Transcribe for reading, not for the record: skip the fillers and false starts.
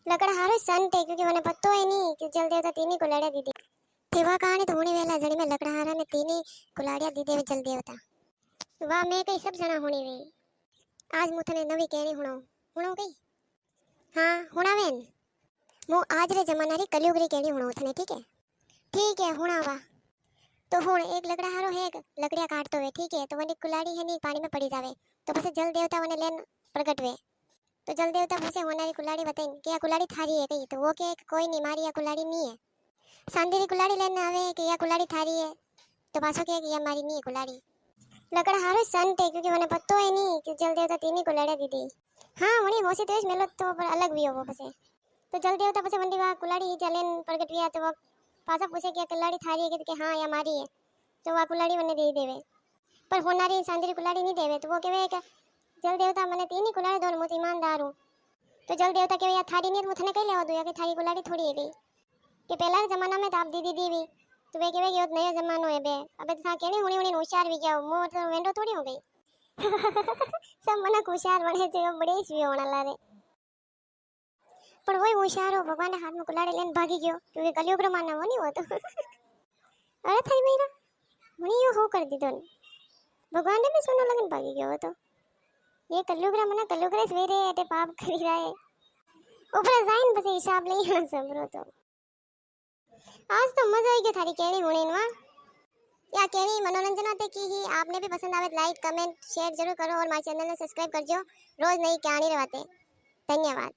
लकड़ा हारो संत है क्योंकि मैंने पत्तो है नहीं कि जल देवता तीनी कुलाड़िया दी दी थेवा कहानी तो होने वेला जड़ी में लकड़ा हारा ने तीनी कुलाड़िया दी दे जल देवता वाह मैं कई सब जना होनी वे आज मुथने नवी कहनी हुणो हुणो कई हाँ हुणावेन मु आज रे जमाना री कलयुग री कहनी हुणो थने ठीक है हुणावा तो हुण एक लकड़ा हारो है लकड़िया काटतो वे ठीक है तो वनी कुलाड़ी है नी पानी में पड़ी जावे तो पछे जल देवता वने लेन प्रगट वे तो जल देवता पूछे होनारी कुलाड़ी बताई कि आ कुलाड़ी थारी है कही तो वो के कोई नहीं मारी आ कुलाड़ी नहीं है सांदेरी कुलाड़ी लेने आवे कि या कुलाड़ी थारी है तो पाछो के या मारी नहीं है कुलाड़ी लकड़ा हारो संत है क्योंकि मैंने पत्तो है नहीं कि जल देवता तीनी कुलाड़ी दी दी हाँ वनी होसी तेज मेलो तो पर अलग भी हो वो पछे तो जल देवता पछे वंडी वा कुलाड़ी ही चलेन प्रगट विया तो वो पाछा पूछे कि कुलाड़ी थारी है कि हाँ या मारी है तो वा कुलाड़ी वने दे देवे पर होनारी सांदेरी कुलाड़ी नहीं देवे तो वो कहवे कि जल देवता मने तीनी कुलाड़ी दोन मु ईमानदार हूं तो जल देवता कहवे या थारी नहीं मुथने कई लेवा दो या कि थारी कुलाड़ी थोड़ी है गई कि पहला जमाना में तो आप दीदी दीवी तो वे कहवे कि नया जमानो है बे अबे तो केणी हुणी हुणी होशियार भी गया मो तो वेंडो थोड़ी हो गई सब मने होशियार बने छे बड़े ही होना लारे पर वही होशियार हो भगवान ने हाथ में कुलाड़ी लेने भागी गयो क्योंकि कलयुग रो मानव नहीं हो तो अरे थाई मेरा हुणी यो हो कर दीदो भगवान ने भी सुनो लगन भागी गयो तो ये कलयुग रा मने कलयुग रे सवेरे एटे पाप करी रहा है ऊपर जाइन बस हिसाब ले यहाँ सबरो तो आज तो मजा आई गया थारी केणी हुणी वा या केणी मनोरंजन होते की ही आपने भी पसंद आवे लाइक कमेंट शेयर जरूर करो और माय चैनल ने सब्सक्राइब करजो रोज नई कहानी रहते धन्यवाद।